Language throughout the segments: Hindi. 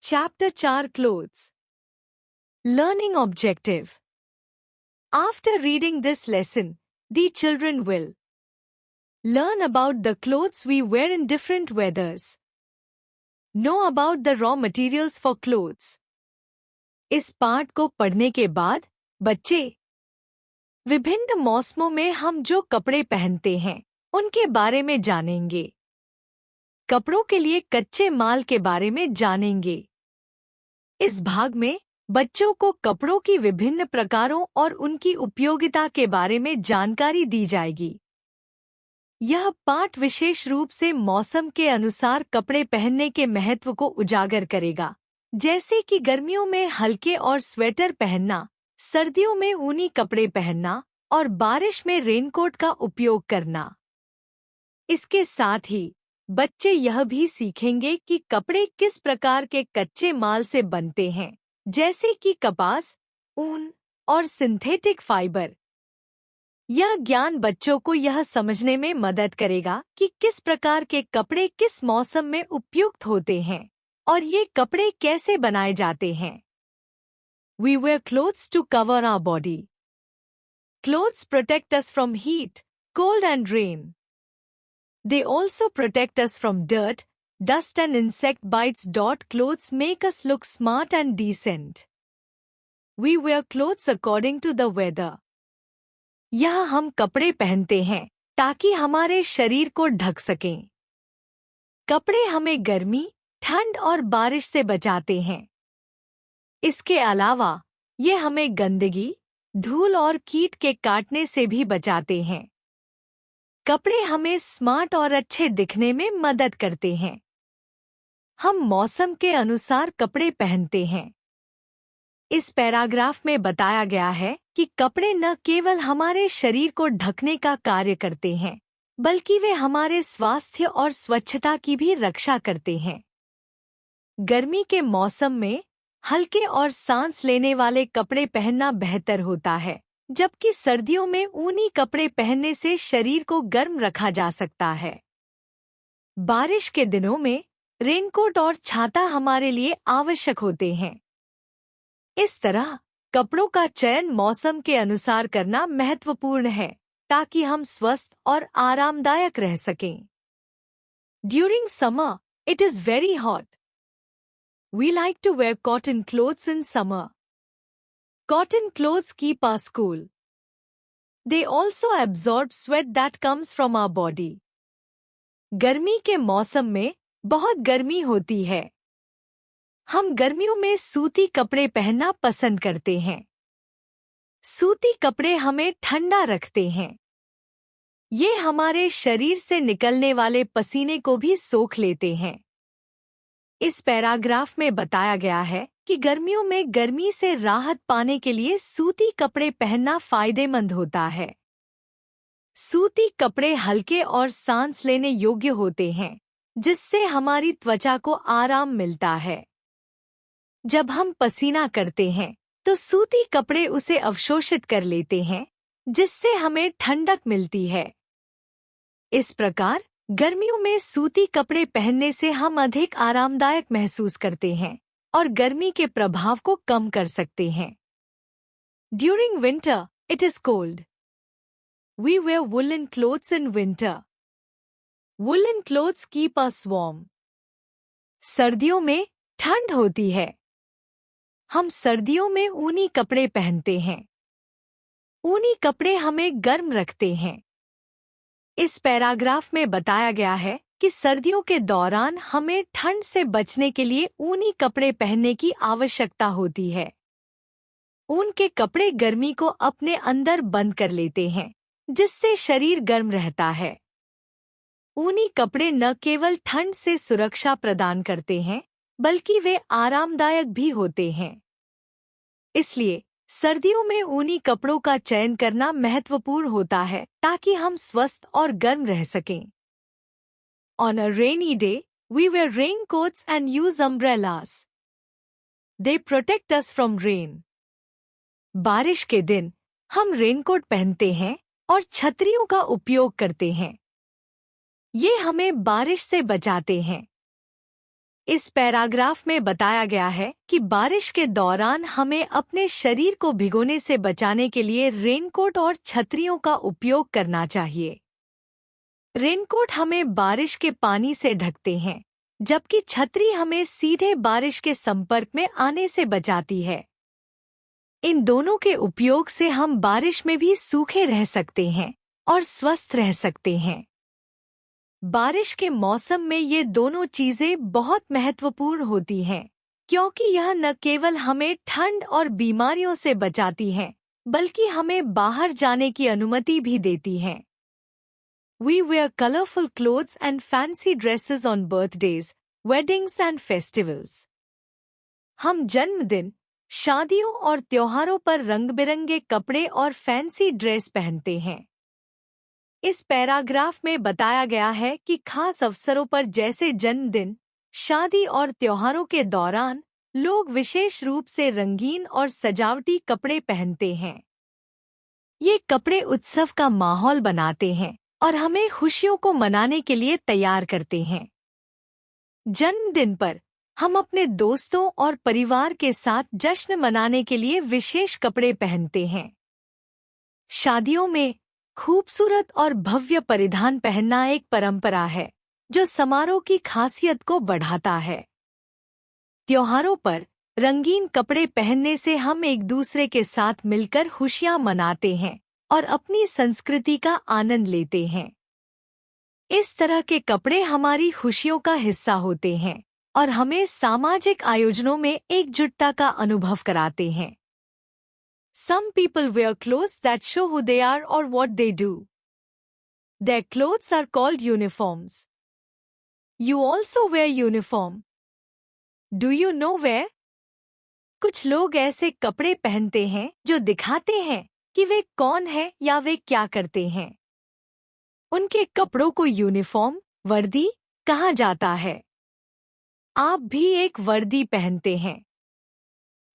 Chapter 4 Clothes. Learning Objective. After reading this lesson, the children will learn about the clothes we wear in different weathers. Know about the raw materials for clothes. इस पाठ को पढ़ने के बाद बच्चे विभिन्न मौसमों में हम जो कपड़े पहनते हैं उनके बारे में जानेंगे। कपड़ों के लिए कच्चे माल के बारे में जानेंगे। इस भाग में बच्चों को कपड़ों की विभिन्न प्रकारों और उनकी उपयोगिता के बारे में जानकारी दी जाएगी। यह पाठ विशेष रूप से मौसम के अनुसार कपड़े पहनने के महत्व को उजागर करेगा, जैसे कि गर्मियों में हल्के और स्वेटर पहनना, सर्दियों में ऊनी कपड़े पहनना और बारिश में रेनकोट का उपयोग करना। इसके साथ ही बच्चे यह भी सीखेंगे कि कपड़े किस प्रकार के कच्चे माल से बनते हैं, जैसे कि कपास, ऊन और सिंथेटिक फाइबर। यह ज्ञान बच्चों को यह समझने में मदद करेगा कि किस प्रकार के कपड़े किस मौसम में उपयुक्त होते हैं और ये कपड़े कैसे बनाए जाते हैं। We wear clothes to cover our body. Clothes protect us from heat, cold and rain. They also protect us from dirt, dust and insect bites. Clothes make us look smart and decent. We wear clothes according to the weather. यह हम कपड़े पहनते हैं ताकि हमारे शरीर को ढक सकें। कपड़े हमें गर्मी, ठंड और बारिश से बचाते हैं। इसके अलावा ये हमें गंदगी, धूल और कीट के काटने से भी बचाते हैं। कपड़े हमें स्मार्ट और अच्छे दिखने में मदद करते हैं। हम मौसम के अनुसार कपड़े पहनते हैं। इस पैराग्राफ में बताया गया है कि कपड़े न केवल हमारे शरीर को ढकने का कार्य करते हैं, बल्कि वे हमारे स्वास्थ्य और स्वच्छता की भी रक्षा करते हैं। गर्मी के मौसम में हल्के और सांस लेने वाले कपड़े पहनना बेहतर होता है, जबकि सर्दियों में ऊनी कपड़े पहनने से शरीर को गर्म रखा जा सकता है। बारिश के दिनों में रेनकोट और छाता हमारे लिए आवश्यक होते हैं। इस तरह कपड़ों का चयन मौसम के अनुसार करना महत्वपूर्ण है ताकि हम स्वस्थ और आरामदायक रह सकें। During summer, it is very hot. We like to wear cotton clothes in summer. Cotton clothes keep us cool. They also absorb sweat that comes from our body. गर्मी के मौसम में बहुत गर्मी होती है। हम गर्मियों में सूती कपड़े पहनना पसंद करते हैं। सूती कपड़े हमें ठंडा रखते हैं। ये हमारे शरीर से निकलने वाले पसीने को भी सोख लेते हैं। इस पैराग्राफ में बताया गया है कि गर्मियों में गर्मी से राहत पाने के लिए सूती कपड़े पहनना फायदेमंद होता है। सूती कपड़े हल्के और सांस लेने योग्य होते हैं, जिससे हमारी त्वचा को आराम मिलता है। जब हम पसीना करते हैं, तो सूती कपड़े उसे अवशोषित कर लेते हैं, जिससे हमें ठंडक मिलती है। इस प्रकार गर्मियों में सूती कपड़े पहनने से हम अधिक आरामदायक महसूस करते हैं और गर्मी के प्रभाव को कम कर सकते हैं। During winter, it is cold. We wear woolen clothes in winter. Woolen clothes keep us warm. सर्दियों में ठंड होती है। हम सर्दियों में ऊनी कपड़े पहनते हैं। ऊनी कपड़े हमें गर्म रखते हैं। इस पैराग्राफ में बताया गया है कि सर्दियों के दौरान हमें ठंड से बचने के लिए ऊनी कपड़े पहनने की आवश्यकता होती है। ऊन के कपड़े गर्मी को अपने अंदर बंद कर लेते हैं, जिससे शरीर गर्म रहता है। ऊनी कपड़े न केवल ठंड से सुरक्षा प्रदान करते हैं, बल्कि वे आरामदायक भी होते हैं। इसलिए सर्दियों में ऊनी कपड़ों का चयन करना महत्वपूर्ण होता है ताकि हम स्वस्थ और गर्म रह सकें। On a rainy day, we wear raincoats and use umbrellas. They protect us from rain. बारिश के दिन हम रेनकोट पहनते हैं और छतरियों का उपयोग करते हैं। ये हमें बारिश से बचाते हैं। इस पैराग्राफ में बताया गया है कि बारिश के दौरान हमें अपने शरीर को भिगोने से बचाने के लिए रेनकोट और छतरियों का उपयोग करना चाहिए। रेनकोट हमें बारिश के पानी से ढकते हैं, जबकि छतरी हमें सीधे बारिश के संपर्क में आने से बचाती है। इन दोनों के उपयोग से हम बारिश में भी सूखे रह सकते हैं और स्वस्थ रह सकते हैं। बारिश के मौसम में ये दोनों चीजें बहुत महत्वपूर्ण होती हैं, क्योंकि यह न केवल हमें ठंड और बीमारियों से बचाती हैं, बल्कि हमें बाहर जाने की अनुमति भी देती हैं। We wear colorful clothes and fancy dresses on birthdays, weddings and festivals. हम जन्मदिन, शादियों और त्योहारों पर रंग-बिरंगे कपड़े और फैंसी ड्रेस पहनते हैं। इस पैराग्राफ में बताया गया है कि खास अवसरों पर जैसे जन्मदिन, शादी और त्योहारों के दौरान लोग विशेष रूप से रंगीन और सजावटी कपड़े पहनते हैं। ये कपड़े उत्सव का माहौल बनाते हैं और हमें खुशियों को मनाने के लिए तैयार करते हैं। जन्मदिन पर हम अपने दोस्तों और परिवार के साथ जश्न मनाने के लिए विशेष कपड़े पहनते हैं। शादियों में खूबसूरत और भव्य परिधान पहनना एक परंपरा है, जो समारोह की खासियत को बढ़ाता है। त्योहारों पर रंगीन कपड़े पहनने से हम एक दूसरे के साथ मिलकर खुशियां मनाते हैं और अपनी संस्कृति का आनंद लेते हैं। इस तरह के कपड़े हमारी खुशियों का हिस्सा होते हैं और हमें सामाजिक आयोजनों में एकजुटता का अनुभव कराते हैं। Some people wear clothes that show who they are or what they do. Their clothes are called uniforms. You also wear uniform. Do you know where? कुछ लोग ऐसे कपड़े पहनते हैं जो दिखाते हैं कि वे कौन हैं या वे क्या करते हैं। उनके कपड़ों को यूनिफॉर्म, वर्दी कहा जाता है। आप भी एक वर्दी पहनते हैं।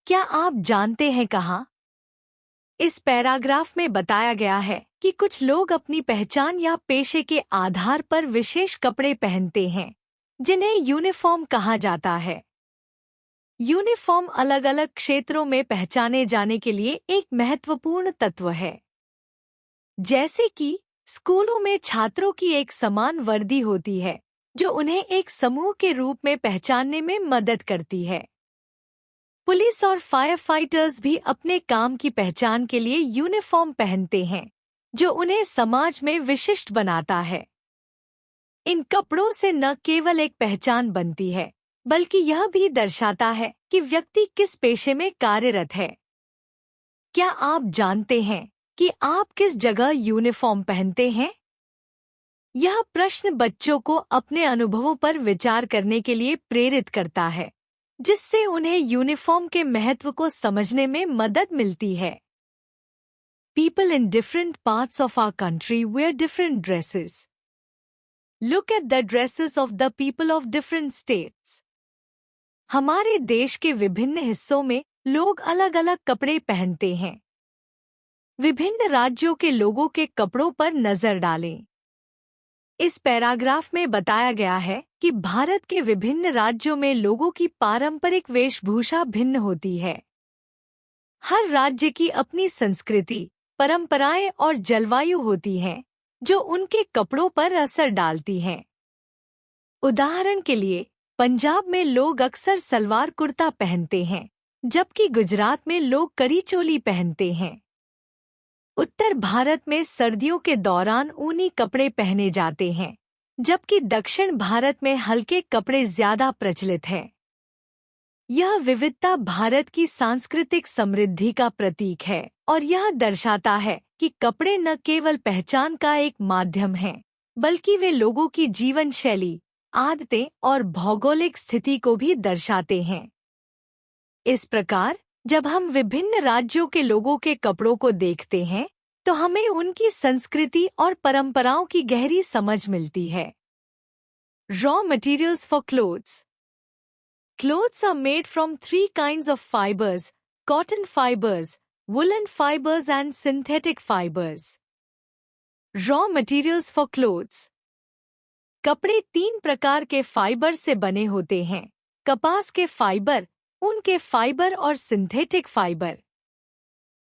क्या आप जानते हैं कहाँ? इस पैराग्राफ में बताया गया है कि कुछ लोग अपनी पहचान या पेशे के आधार पर विशेष कपड़े पहनते हैं, जिन्हें यूनिफॉर्म कहा जाता है। यूनिफॉर्म अलग-अलग क्षेत्रों में पहचाने जाने के लिए एक महत्वपूर्ण तत्व है। जैसे कि स्कूलों में छात्रों की एक समान वर्दी होती है, जो उन्हें एक समूह के रूप में पहचानने में मदद करती है। पुलिस और फायर फाइटर्स भी अपने काम की पहचान के लिए यूनिफॉर्म पहनते हैं, जो उन्हें समाज में विशिष्ट बनाता है। इन कपड़ों से न केवल एक पहचान बनती है, बल्कि यह भी दर्शाता है कि व्यक्ति किस पेशे में कार्यरत है। क्या आप जानते हैं कि आप किस जगह यूनिफॉर्म पहनते हैं? यह प्रश्न बच्चों को अपने अनुभवों पर विचार करने के लिए प्रेरित करता है, जिससे उन्हें यूनिफॉर्म के महत्व को समझने में मदद मिलती है। People in different parts of our country wear different dresses. Look at the dresses of the people of different states. हमारे देश के विभिन्न हिस्सों में लोग अलग-अलग कपड़े पहनते हैं। विभिन्न राज्यों के लोगों के कपड़ों पर नजर डालें। इस पैराग्राफ में बताया गया है कि भारत के विभिन्न राज्यों में लोगों की पारंपरिक वेशभूषा भिन्न होती है। हर राज्य की अपनी संस्कृति, परंपराएं और जलवायु होती हैं, जो उनके कपड़ों पर असर डालती हैं। उदाहरण के लिए, पंजाब में लोग अक्सर सलवार कुर्ता पहनते हैं, जबकि गुजरात में लोग कड़ी चोली पहनते हैं। उत्तर भारत में सर्दियों के दौरान ऊनी कपड़े पहने जाते हैं, जबकि दक्षिण भारत में हल्के कपड़े ज्यादा प्रचलित हैं। यह विविधता भारत की सांस्कृतिक समृद्धि का प्रतीक है और यह दर्शाता है कि कपड़े न केवल पहचान का एक माध्यम हैं, बल्कि वे लोगों की जीवन शैली, आदतें और भौगोलिक स्थिति को भी दर्शाते हैं। इस प्रकार, जब हम विभिन्न राज्यों के लोगों के कपड़ों को देखते हैं, तो हमें उनकी संस्कृति और परंपराओं की गहरी समझ मिलती है। Raw materials for clothes. Clothes are made from 3 kinds of fibers: cotton fibers, woolen fibers and synthetic fibers. Raw materials for clothes. कपड़े 3 प्रकार के फाइबर से बने होते हैं: कपास के फाइबर, ऊन के फाइबर और सिंथेटिक फाइबर।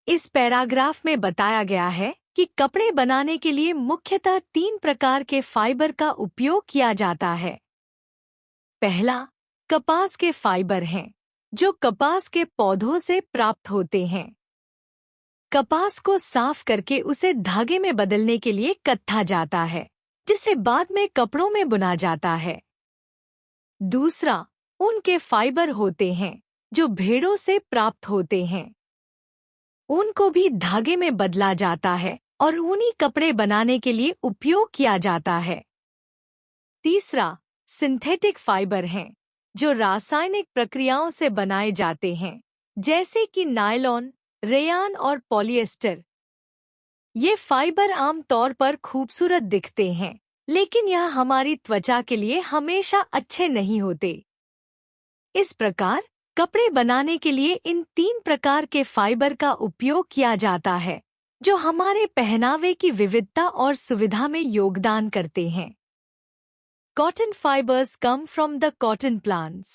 इस पैराग्राफ में बताया गया है कि कपड़े बनाने के लिए मुख्यतः 3 प्रकार के फाइबर का उपयोग किया जाता है। पहला, कपास के फाइबर हैं, जो कपास के पौधों से प्राप्त होते हैं। कपास को साफ करके उसे धागे में बदलने के लिए कत्था जाता है, जिसे बाद में कपड़ों में बुना जाता है। दूसरा, ऊन के फाइबर होते हैं, जो भेड़ों से प्राप्त होते हैं। ऊन को भी धागे में बदला जाता है और ऊनी कपड़े बनाने के लिए उपयोग किया जाता है। तीसरा, सिंथेटिक फाइबर हैं, जो रासायनिक प्रक्रियाओं से बनाए जाते हैं, जैसे कि नायलॉन, रेयान और पॉलिएस्टर। ये फाइबर आमतौर पर खूबसूरत दिखते हैं, लेकिन यह हमारी त्वचा के लिए हमेशा अच्छे नहीं होते। इस प्रकार कपड़े बनाने के लिए इन 3 प्रकार के फाइबर का उपयोग किया जाता है, जो हमारे पहनावे की विविधता और सुविधा में योगदान करते हैं। Cotton fibers come from the cotton plants.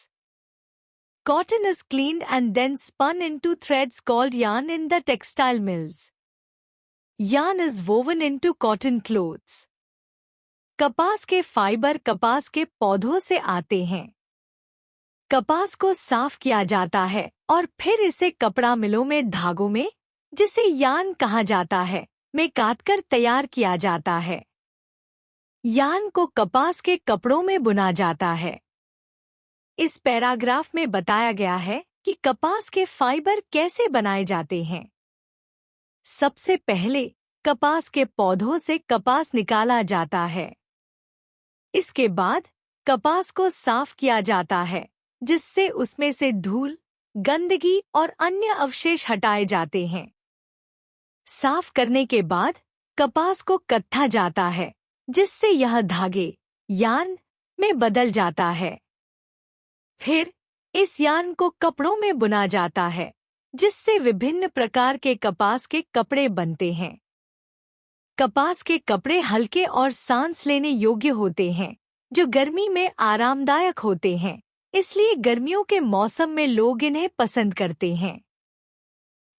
Cotton is cleaned and then spun into threads called yarn in the textile mills. Yarn is woven into cotton clothes. कपास के फाइबर कपास के पौधों से आते हैं। कपास को साफ किया जाता है और फिर इसे कपड़ा मिलों में धागों में, जिसे यार्न कहा जाता है, में काटकर तैयार किया जाता है। यार्न को कपास के कपड़ों में बुना जाता है। इस पैराग्राफ में बताया गया है कि कपास के फाइबर कैसे बनाए जाते हैं। सबसे पहले कपास के पौधों से कपास निकाला जाता है। इसके बाद कपास को साफ किया जाता है, जिससे उसमें से धूल, गंदगी और अन्य अवशेष हटाए जाते हैं। साफ करने के बाद कपास को कत्था जाता है, जिससे यह धागे, यार्न, में बदल जाता है। फिर इस यार्न को कपड़ों में बुना जाता है, जिससे विभिन्न प्रकार के कपास के कपड़े बनते हैं। कपास के कपड़े हल्के और सांस लेने योग्य होते हैं, जो गर्मी में आरामदायक होते हैं, इसलिए गर्मियों के मौसम में लोग इन्हें पसंद करते हैं।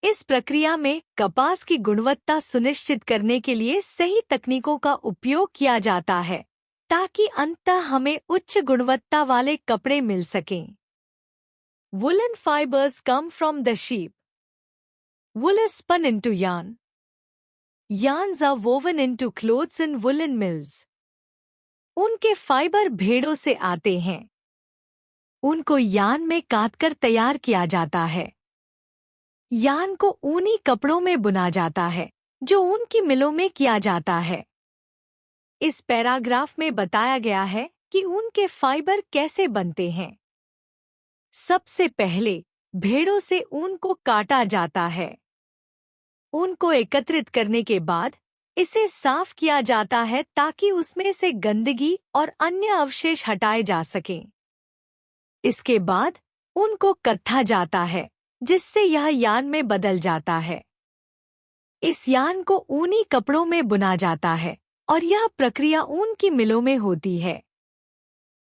इस प्रक्रिया में कपास की गुणवत्ता सुनिश्चित करने के लिए सही तकनीकों का उपयोग किया जाता है, ताकि अंततः हमें उच्च गुणवत्ता वाले कपड़े मिल सकें। Woolen fibers come from the sheep. Wool is spun into yarn. Yarns are woven into clothes in woolen mills. उनके फाइबर भेड़ों से आते हैं। उनको यार्न में काटकर तैयार किया जाता है। यार्न को ऊनी कपड़ों में बुना जाता है, जो ऊन की मिलों में किया जाता है। इस पैराग्राफ में बताया गया है कि ऊन के फाइबर कैसे बनते हैं। सबसे पहले भेड़ों से ऊन को काटा जाता है। ऊन को एकत्रित करने के बाद इसे साफ किया जाता है, ताकि उसमें से गंदगी और अन्य अवशेष हटाए जा सकें। इसके बाद ऊन को कत्था जाता है, जिससे यह यार्न में बदल जाता है। इस यार्न को ऊनी कपड़ों में बुना जाता है और यह प्रक्रिया ऊन की मिलों में होती है।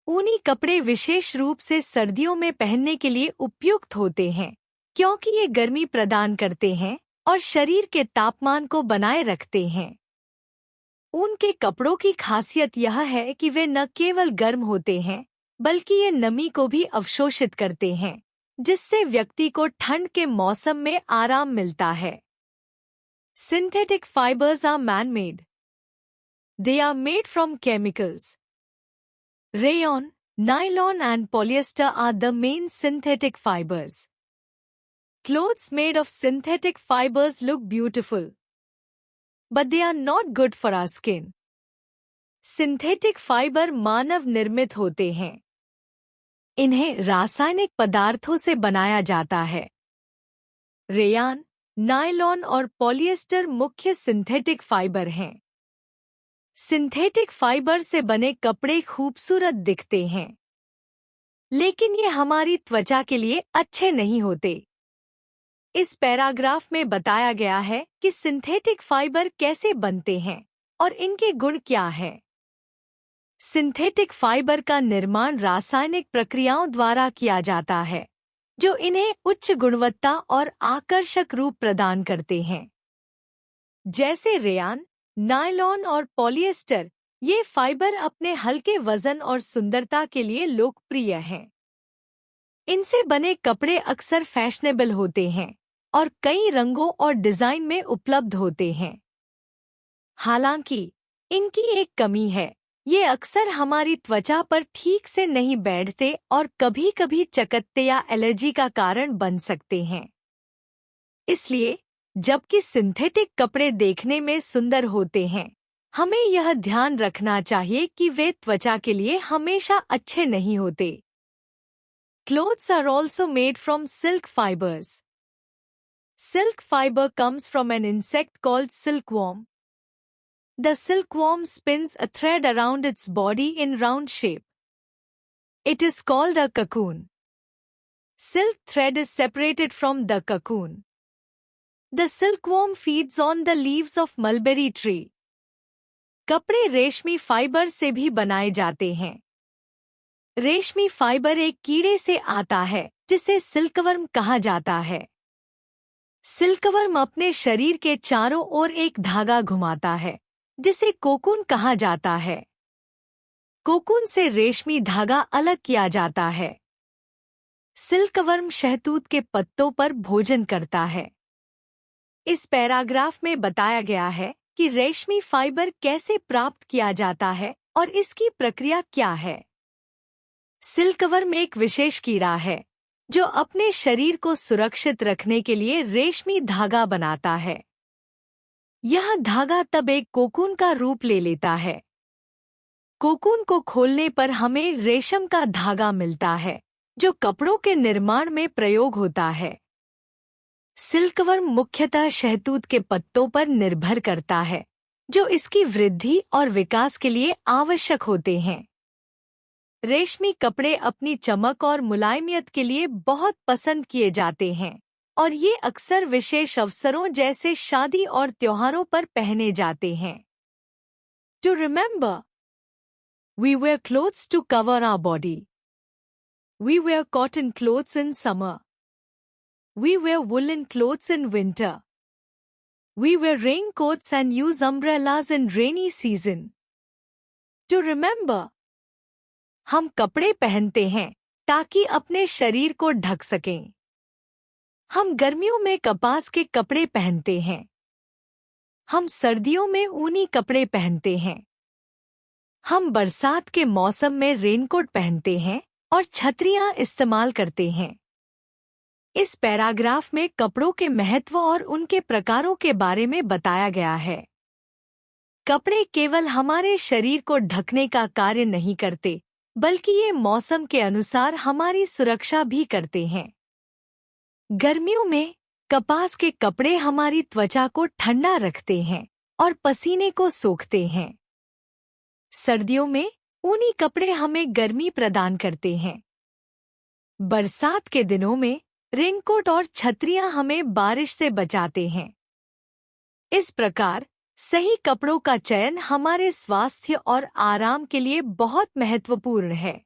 ऊनी कपड़े विशेष रूप से सर्दियों में पहनने के लिए उपयुक्त होते हैं, क्योंकि ये गर्मी प्रदान करते हैं और शरीर के तापमान को बनाए रखते हैं। ऊन के कपड़ों की खासियत यह है कि वे न केवल गर्म होते हैं, बल्कि ये नमी को भी अवशोषित करते हैं, जिससे व्यक्ति को ठंड के मौसम में आराम मिलता है। Synthetic fibers are man-made. They are made from chemicals. Rayon, nylon and polyester are the main synthetic fibers. Clothes made of synthetic fibers look beautiful, but they are not good for our skin. Synthetic fiber मानव निर्मित होते हैं। इन्हें रासायनिक पदार्थों से बनाया जाता है। रेयान, नायलॉन और पॉलिएस्टर मुख्य सिंथेटिक फाइबर हैं। सिंथेटिक फाइबर से बने कपड़े खूबसूरत दिखते हैं, लेकिन ये हमारी त्वचा के लिए अच्छे नहीं होते। इस पैराग्राफ में बताया गया है कि सिंथेटिक फाइबर कैसे बनते हैं और इनके गुण क्या हैं। सिंथेटिक फाइबर का निर्माण रासायनिक प्रक्रियाओं द्वारा किया जाता है, जो इन्हें उच्च गुणवत्ता और आकर्षक रूप प्रदान करते हैं। जैसे रेयान, नायलॉन और पॉलिएस्टर, ये फाइबर अपने हल्के वजन और सुंदरता के लिए लोकप्रिय हैं। इनसे बने कपड़े अक्सर फैशनेबल होते हैं और कई रंगों और डिजाइन में उपलब्ध होते हैं। हालांकि इनकी एक कमी है, ये अक्सर हमारी त्वचा पर ठीक से नहीं बैठते और कभी-कभी चकत्ते या एलर्जी का कारण बन सकते हैं। इसलिए जबकि सिंथेटिक कपड़े देखने में सुंदर होते हैं, हमें यह ध्यान रखना चाहिए कि वे त्वचा के लिए हमेशा अच्छे नहीं होते। Clothes are also made from silk fibers. Silk fiber comes from an insect called silkworm. The silkworm spins a thread around its body in round shape. It is called a cocoon. Silk thread is separated from the cocoon. The silkworm feeds on the leaves of mulberry tree. कपड़े रेशमी फाइबर से भी बनाए जाते हैं। रेशमी फाइबर एक कीड़े से आता है जिसे सिल्कवर्म कहा जाता है। सिल्कवर्म अपने शरीर के चारों ओर एक धागा घुमाता है जिसे कोकून कहा जाता है। कोकून से रेशमी धागा अलग किया जाता है। सिल्कवर्म शहतूत के पत्तों पर भोजन करता है। इस पैराग्राफ में बताया गया है कि रेशमी फाइबर कैसे प्राप्त किया जाता है और इसकी प्रक्रिया क्या है। सिल्कवर्म एक विशेष कीड़ा है जो अपने शरीर को सुरक्षित रखने के लिए रेशमी धागा बनाता है। यह धागा तब एक कोकून का रूप ले लेता है। कोकून को खोलने पर हमें रेशम का धागा मिलता है जो कपड़ों के निर्माण में प्रयोग होता है। सिल्कवर्म मुख्यतः शहतूत के पत्तों पर निर्भर करता है जो इसकी वृद्धि और विकास के लिए आवश्यक होते हैं। रेशमी कपड़े अपनी चमक और मुलायमियत के लिए बहुत पसंद किए जाते हैं और ये अक्सर विशेष अवसरों जैसे शादी और त्योहारों पर पहने जाते हैं। To remember, we wear clothes to cover our body. We wear cotton clothes in summer. We wear woolen clothes in winter. We wear raincoats and use umbrellas in rainy season. To remember, हम कपड़े पहनते हैं ताकि अपने शरीर को ढक सकें। हम गर्मियों में कपास के कपड़े पहनते हैं। हम सर्दियों में ऊनी कपड़े पहनते हैं। हम बरसात के मौसम में रेनकोट पहनते हैं और छतरियां इस्तेमाल करते हैं। इस पैराग्राफ में कपड़ों के महत्व और उनके प्रकारों के बारे में बताया गया है। कपड़े केवल हमारे शरीर को ढकने का कार्य नहीं करते, बल्कि ये मौसम के अनुसार हमारी सुरक्षा भी करते हैं। गर्मियों में कपास के कपड़े हमारी त्वचा को ठंडा रखते हैं और पसीने को सोखते हैं। सर्दियों में ऊनी कपड़े हमें गर्मी प्रदान करते हैं। बरसात के दिनों में रेनकोट और छतरियां हमें बारिश से बचाते हैं। इस प्रकार सही कपड़ों का चयन हमारे स्वास्थ्य और आराम के लिए बहुत महत्वपूर्ण है।